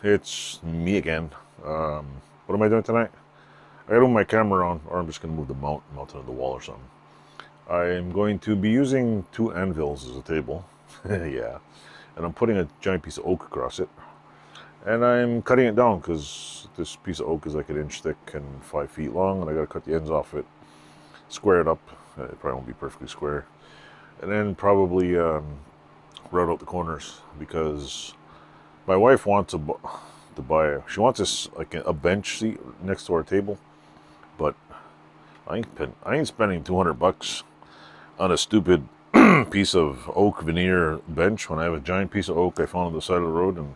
it's me again. What am I doing tonight? I gotta move my camera on, or I'm just gonna move the mountain of the wall or something. I'm going to be using 2 anvils as a table. Yeah. And I'm putting a giant piece of oak across it. And I'm cutting it down because this piece of oak is like 1 inch thick and 5 feet long, and I gotta cut the ends off it, square it up. It probably won't be perfectly square. And then probably route out the corners because my wife wants to buy. She wants this like a bench seat next to our table, but I ain't spending $200 on a stupid piece of oak veneer bench when I have a giant piece of oak I found on the side of the road and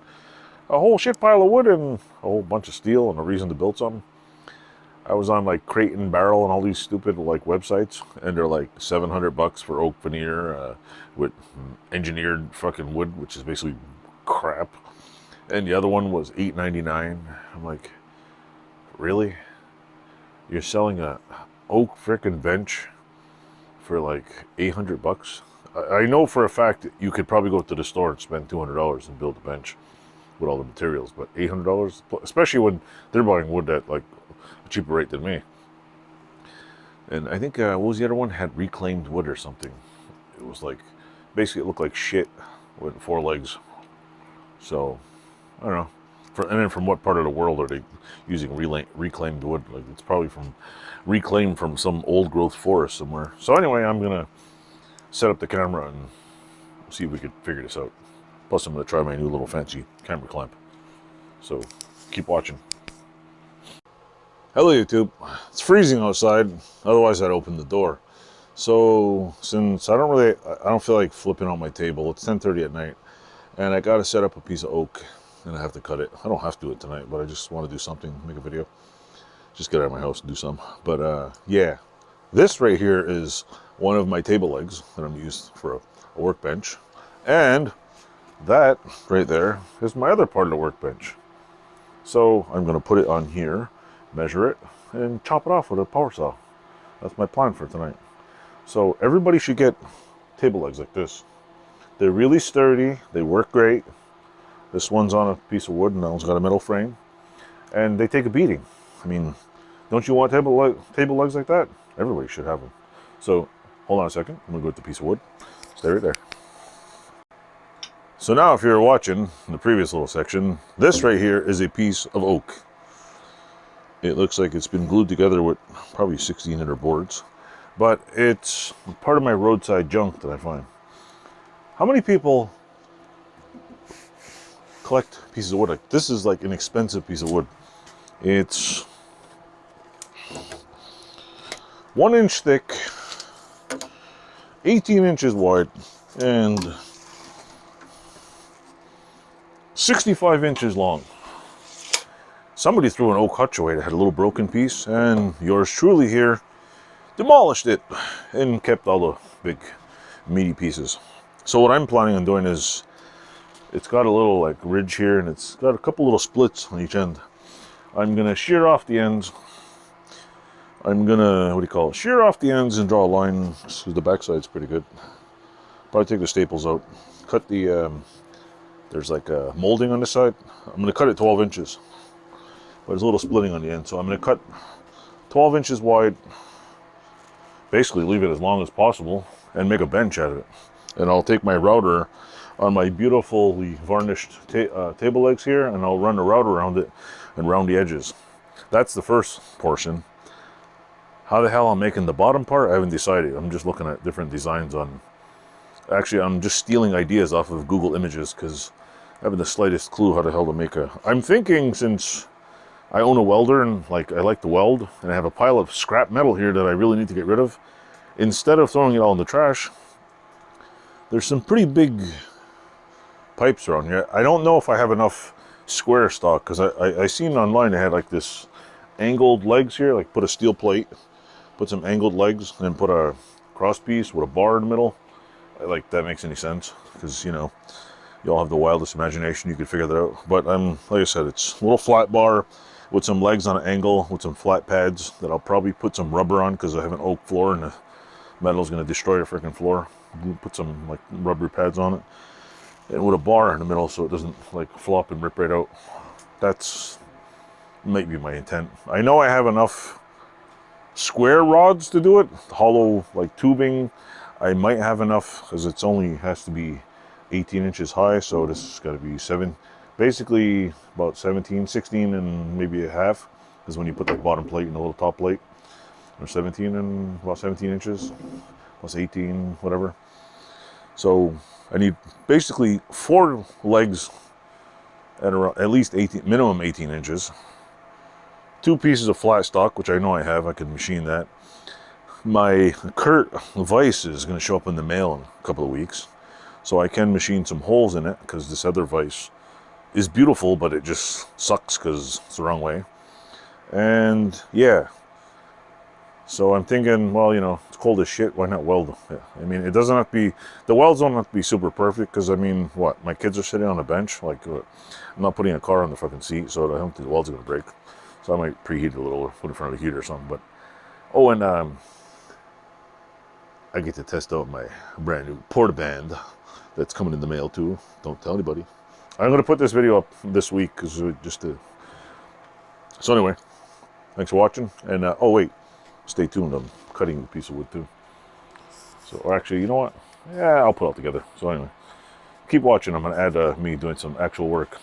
a whole shit pile of wood and a whole bunch of steel and a reason to build something. I was on like Crate and Barrel and all these stupid like websites, and they're like $700 for oak veneer with engineered fucking wood, which is basically crap. And the other one was $8.99. I'm like, really? You're selling a oak frickin' bench for like $800? I know for a fact that you could probably go to the store and spend $200 and build a bench with all the materials, but $800, especially when they're buying wood at like a cheaper rate than me. And I think what was the other one? Had reclaimed wood or something. It was like basically it looked like shit with 4 legs. So I don't know. And then from what part of the world are they using reclaimed wood? Like it's probably reclaimed from some old growth forest somewhere. So anyway, I'm gonna set up the camera and see if we could figure this out. Plus, I'm gonna try my new little fancy camera clamp. So keep watching. Hello YouTube. It's freezing outside. Otherwise, I'd open the door. So since I don't feel like flipping on my table. It's 10:30 at night, and I gotta set up a piece of oak. And I have to cut it. I don't have to do it tonight, but I just want to do something, make a video. Just get out of my house and do some. But yeah, this right here is one of my table legs that I'm used for a workbench. And that right there is my other part of the workbench. So I'm going to put it on here, measure it, and chop it off with a power saw. That's my plan for tonight. So everybody should get table legs like this. They're really sturdy. They work great. This one's on a piece of wood and that one's got a metal frame. And they take a beating. I mean, don't you want table legs like that? Everybody should have them. So, hold on a second. I'm going to go with the piece of wood. Stay right there. So now if you're watching the previous little section, this right here is a piece of oak. It looks like it's been glued together with probably 16 other boards. But it's part of my roadside junk that I find. How many people collect pieces of wood? Like this is like an expensive piece of wood. It's 1 inch thick, 18 inches wide, and 65 inches long. Somebody threw an oak hutch away that had a little broken piece, and yours truly here demolished it and kept all the big meaty pieces. So what I'm planning on doing is, it's got a little like ridge here and it's got a couple little splits on each end. I'm gonna shear off the ends. I'm gonna, shear off the ends and draw a line so the backside's pretty good. Probably take the staples out. Cut the, there's like a molding on this side. I'm gonna cut it 12 inches. But there's a little splitting on the end. So I'm gonna cut 12 inches wide. Basically leave it as long as possible and make a bench out of it. And I'll take my router on my beautifully varnished table legs here, and I'll run a router around it and round the edges. That's the first portion. How the hell I'm making the bottom part, I haven't decided. I'm just looking at different designs on... Actually, I'm just stealing ideas off of Google Images because I haven't the slightest clue how the hell to make a... I'm thinking, since I own a welder and like I like to weld, and I have a pile of scrap metal here that I really need to get rid of, instead of throwing it all in the trash, there's some pretty big pipes around here. I don't know if I have enough square stock, because I seen online they had like this angled legs here, like put a steel plate, put some angled legs, and then put a cross piece with a bar in the middle. Like, that makes any sense, because you know, you all have the wildest imagination, you could figure that out. But like I said, it's a little flat bar with some legs on an angle with some flat pads that I'll probably put some rubber on, because I have an oak floor and the metal's going to destroy the freaking floor. Put some like rubber pads on it, and with a bar in the middle so it doesn't like flop and rip right out. That's might be my intent. I know I have enough square rods to do it, hollow like tubing. I might have enough because it's only has to be 18 inches high, so this has got to be basically about 17, 16 and maybe a half, because when you put the bottom plate and the little top plate, or 17 and about 17 inches plus 18, whatever. So I need basically 4 legs at around at least 18, minimum 18 inches. 2 pieces of flat stock, which I know I have. I can machine that. My Kurt vise is going to show up in the mail in a couple of weeks, so I can machine some holes in it, because this other vise is beautiful, but it just sucks because it's the wrong way. And yeah, so I'm thinking, well, you know, it's cold as shit, why not weld? Yeah. I mean, it doesn't have to be, the welds don't have to be super perfect, because I mean, what, my kids are sitting on a bench, like, I'm not putting a car on the fucking seat, so I don't think the welds are going to break. So I might preheat it a little, or put it in front of the heater or something. But oh, and I get to test out my brand new Portaband that's coming in the mail too. Don't tell anybody. I'm going to put this video up this week, because just to. So anyway, thanks for watching. And oh wait, stay tuned. I'm cutting a piece of wood too. So, or actually, you know what? Yeah, I'll put it all together. So anyway, keep watching. I'm going to add me doing some actual work.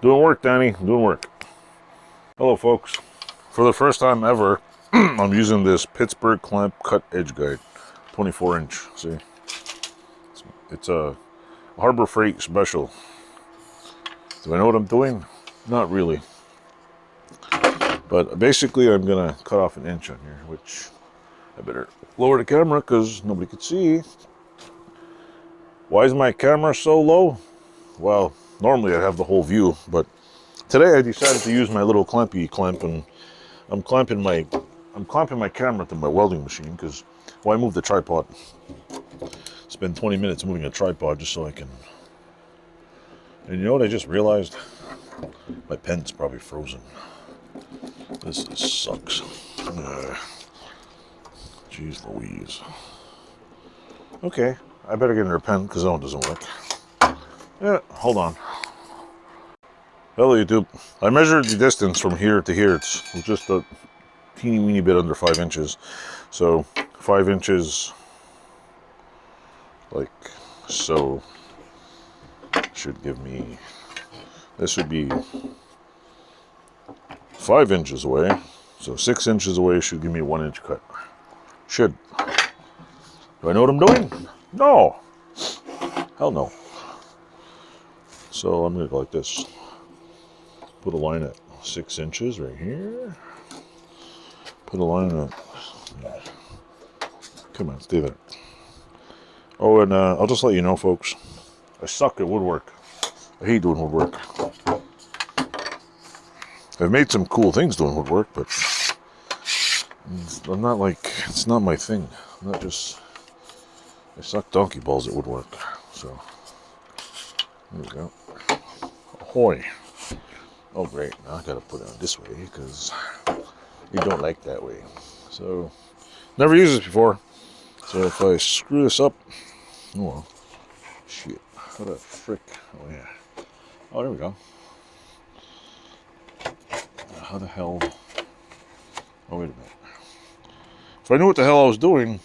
Doing work, Danny. Doing work. Hello, folks. For the first time ever, I'm using this Pittsburgh clamp cut edge guide, 24 inch. See, it's a Harbor Freight special. Do I know what I'm doing? Not really. But basically, I'm gonna cut off an inch on here, which I better lower the camera because nobody could see. Why is my camera so low? Well, normally I'd have the whole view, but today I decided to use my little clampy clamp, and I'm clamping my camera to my welding machine, because I moved the tripod. Spend 20 minutes moving a tripod just so I can. And you know what I just realized? My pen's probably frozen. This sucks. Jeez Louise. Okay, I better get another pen, because that one doesn't work. Yeah, hold on. Hello, YouTube. I measured the distance from here to here. It's just a teeny weeny bit under 5 inches. So 5 inches, like so, should give me, this would be 5 inches away. So 6 inches away should give me a 1 inch cut. Should. Do I know what I'm doing? No. Hell no. So I'm going to go like this. Put a line at 6 inches right here. Put a line at, yeah. Come on, stay there. Oh, and I'll just let you know, folks, I suck at woodwork. I hate doing woodwork. I've made some cool things doing woodwork, but I'm not like, it's not my thing. I'm not just, I suck donkey balls at woodwork. So, there we go. Ahoy. Oh, great. Now I gotta put it on this way, because you don't like that way. So, never used this before. So if I screw this up, oh well. Shit. What a frick. Oh, yeah. Oh, there we go. How the hell? Oh, wait a minute. If I knew what the hell I was doing.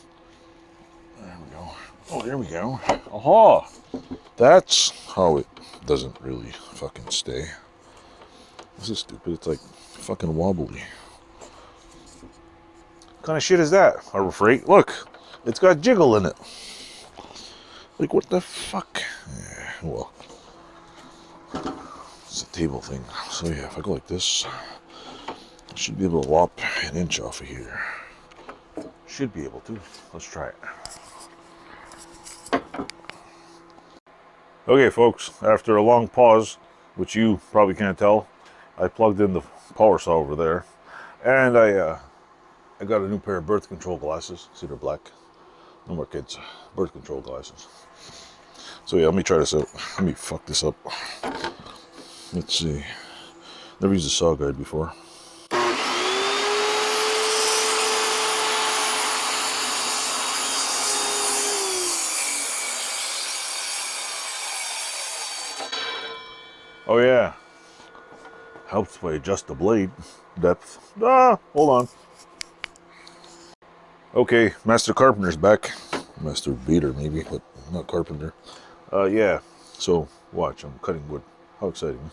There we go. Oh, there we go. Aha! That's how it doesn't really fucking stay. This is stupid. It's like fucking wobbly. What kind of shit is that? Harbor Freight. Look, it's got jiggle in it. Like, what the fuck? Yeah, well, it's a table thing. So yeah, if I go like this, I should be able to lop an inch off of here. Should be able to. Let's try it. Okay, folks, after a long pause, which you probably can't tell, I plugged in the power saw over there, and I got a new pair of birth control glasses. See, they're black. No more kids. Birth control glasses. So yeah, let me try this out. Let me fuck this up. Let's see. Never used a saw guide before. Oh yeah. Helps if I adjust the blade depth. Ah, hold on. Okay, Master Carpenter's back. Master Beater maybe, but not Carpenter. Yeah, so watch, I'm cutting wood. How exciting.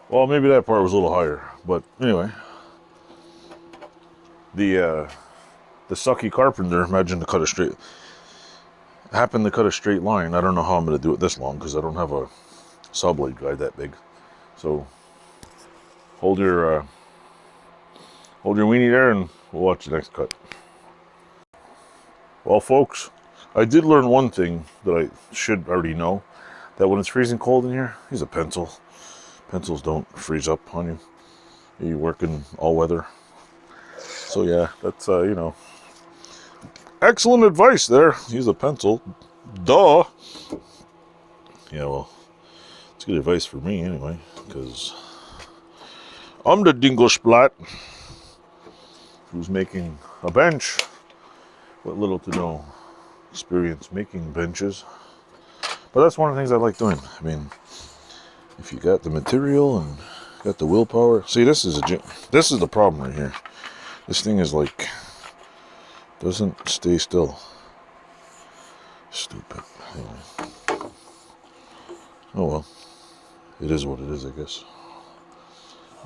Well, maybe that part was a little higher, but anyway. The sucky Carpenter, imagine to cut a straight, happened to cut a straight line. I don't know how I'm going to do it this long because I don't have a saw blade guide that big. So hold your weenie there and we'll watch the next cut. Well, folks, I did learn one thing that I should already know, that when it's freezing cold in here, use a pencil. Pencils don't freeze up on you. You work in all weather. So yeah, that's, you know, excellent advice there. Use a pencil. Duh. Yeah, well, it's good advice for me anyway, because I'm the Dinglesplat who's making a bench with little to no experience making benches. But that's one of the things I like doing. I mean, if you got the material and got the willpower. See, this is the problem right here. This thing is like, doesn't stay still. Stupid. Anyway. Oh well. It is what it is, I guess.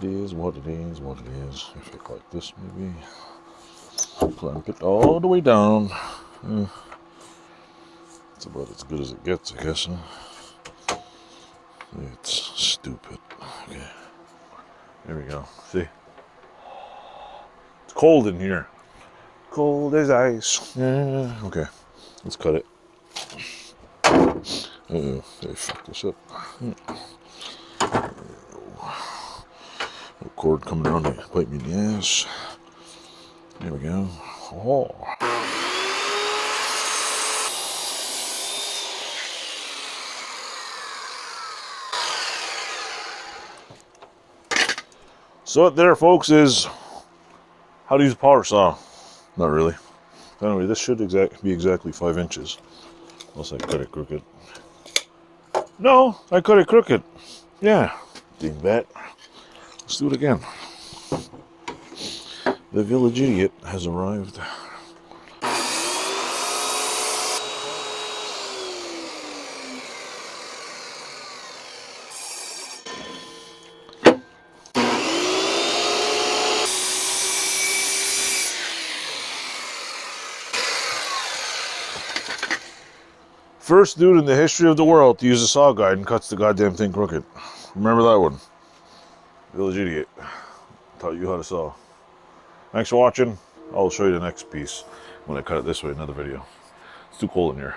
It is what it is, what it is. If I like this, maybe clamp it all the way down. It's about as good as it gets, I guess. Huh? It's stupid. Okay. There we go. See? It's cold in here. Cold as ice. Yeah. Okay. Let's cut it. Uh-oh. I fucked this up. A cord coming around to bite me in the ass. There we go. Oh. So it there, folks, is how to use a power saw. Not really. Anyway, this should be exactly 5 inches. Unless I cut it crooked. No, I cut it crooked. Yeah, dingbat. Let's do it again. The village idiot has arrived. First dude in the history of the world to use a saw guide and cuts the goddamn thing crooked. Remember that one. Village idiot. Taught you how to saw. Thanks for watching. I'll show you the next piece when I cut it this way in another video. It's too cold in here.